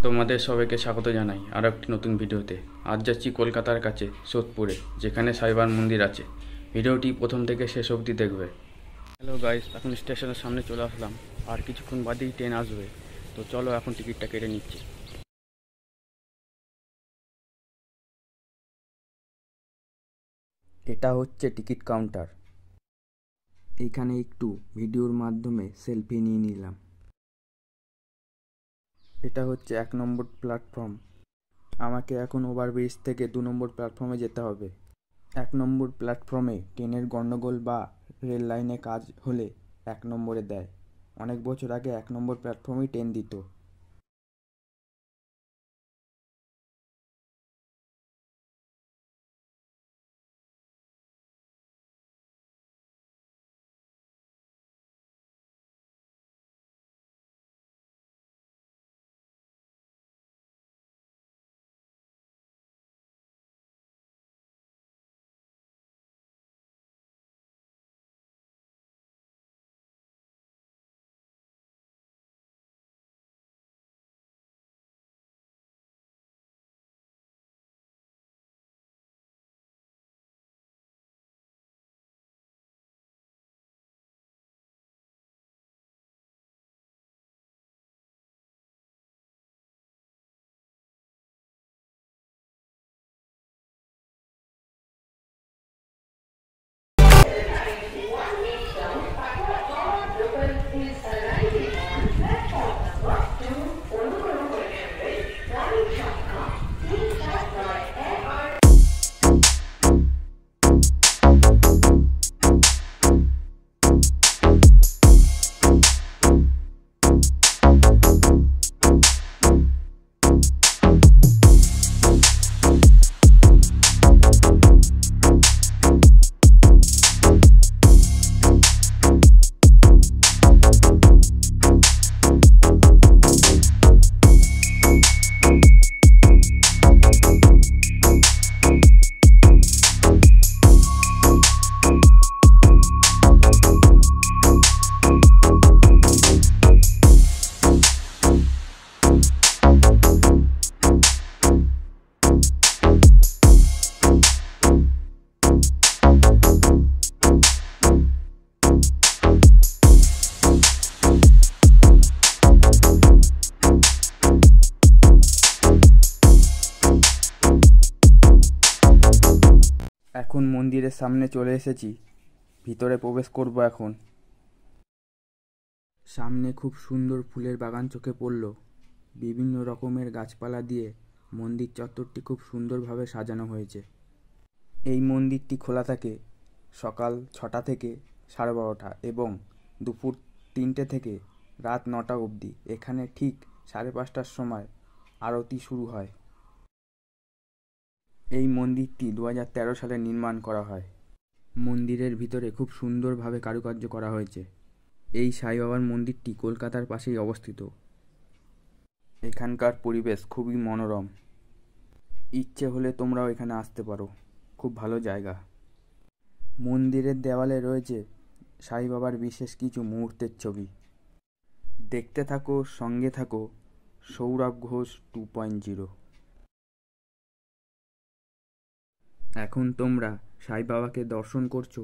তোমাদের সবাইকে স্বাগত জানাই আরও একটি নতুন ভিডিওতে। আজ যাচ্ছি কলকাতার কাছে সোদপুরে, যেখানে সাইবার মন্দির আছে। ভিডিওটি প্রথম থেকে শেষ অবধি দেখবে। হ্যালো গাইস, এখন স্টেশনের সামনে চলে আসলাম, আর কিছুক্ষণ বাদেই ট্রেন আসবে। তো চলো এখন টিকিটটা কেটে নিচ্ছি। এটা হচ্ছে টিকিট কাউন্টার। এইখানে একটু ভিডিওর মাধ্যমে সেলফি নিয়ে নিলাম। এটা হচ্ছে 1 নম্বর প্ল্যাটফর্ম। আমাকে এখন ওভারব্রিজ থেকে 2 নম্বর প্ল্যাটফর্মে যেতে হবে। 1 নম্বর প্ল্যাটফর্মে ট্রেনের গন্ডগোল বা রেল লাইনে কাজ হলে 1 নম্বরে দেয়। অনেক বছর আগে 1 নম্বর প্ল্যাটফর্মেই ট্রেন দিত। এখন মন্দিরের সামনে চলে এসেছি, ভিতরে প্রবেশ করব এখন। সামনে খুব সুন্দর ফুলের বাগান চোখে পড়ল। বিভিন্ন রকমের গাছপালা দিয়ে মন্দির চত্বরটি খুব সুন্দরভাবে সাজানো হয়েছে। এই মন্দিরটি খোলা থাকে সকাল 6টা থেকে 12:30 এবং দুপুর 3টে থেকে রাত 9টা অবধি। এখানে ঠিক 5:30টার সময় আরতি শুরু হয়। এই মন্দিরটি 2013 সালে নির্মাণ করা হয়। মন্দিরের ভিতরে খুব সুন্দরভাবে কারুকার্য করা হয়েছে। এই সাই বাবার মন্দিরটি কলকাতার পাশেই অবস্থিত। এখানকার পরিবেশ খুবই মনোরম। ইচ্ছে হলে তোমরাও এখানে আসতে পারো, খুব ভালো জায়গা। মন্দিরের দেওয়ালে রয়েছে সাই বাবার বিশেষ কিছু মুহূর্তের ছবি। দেখতে থাকো, সঙ্গে থাকো। সৌরভ ঘোষ 2.0। এখন তোমরা সাই বাবাকে দর্শন করছো।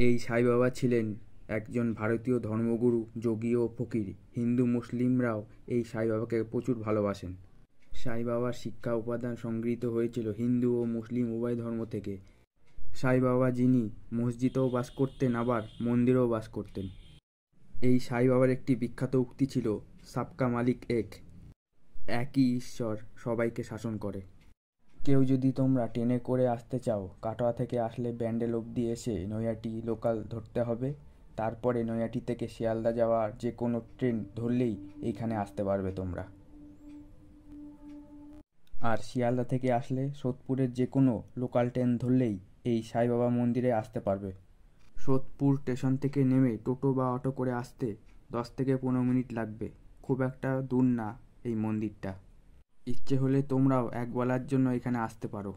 এই সাই বাবা ছিলেন একজন ভারতীয় ধর্মগুরু, যোগী ও ফকির। হিন্দু মুসলিমরাও এই সাই বাবাকে প্রচুর ভালোবাসেন। সাই বাবার শিক্ষা উপাদান সংগৃহীত হয়েছিল হিন্দু ও মুসলিম উভয় ধর্ম থেকে। সাই বাবা যিনি মসজিদেও বাস করতেন, আবার মন্দিরেও বাস করতেন। এই সাই বাবার একটি বিখ্যাত উক্তি ছিল, সাবকা মালিক এক। একই ঈশ্বর সবাইকে শাসন করে। কেউ যদি তোমরা ট্রেনে করে আসতে চাও, কাটোয়া থেকে আসলে ব্যান্ডেল অবধি এসে নৈহাটি লোকাল ধরতে হবে। তারপরে নৈহাটি থেকে শিয়ালদা যাওয়ার যে কোনো ট্রেন ধরলেই এইখানে আসতে পারবে তোমরা। আর শিয়ালদা থেকে আসলে সোদপুরের যে কোনো লোকাল ট্রেন ধরলেই এই সাই বাবা মন্দিরে আসতে পারবে। সোদপুর স্টেশন থেকে নেমে টোটো বা অটো করে আসতে 10 থেকে 15 মিনিট লাগবে। খুব একটা দূর না এই মন্দিরটা। ইচ্ছে হলে তোমরাও একবেলার জন্য এখানে আসতে পারো।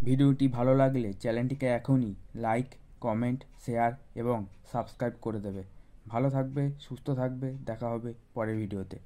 ভিডিওটি ভালো লাগলে চ্যানেলটিকে এখনই লাইক, কমেন্ট, শেয়ার এবং সাবস্ক্রাইব করে দেবে। ভালো থাকবে, সুস্থ থাকবে, দেখা হবে পরের ভিডিওতে।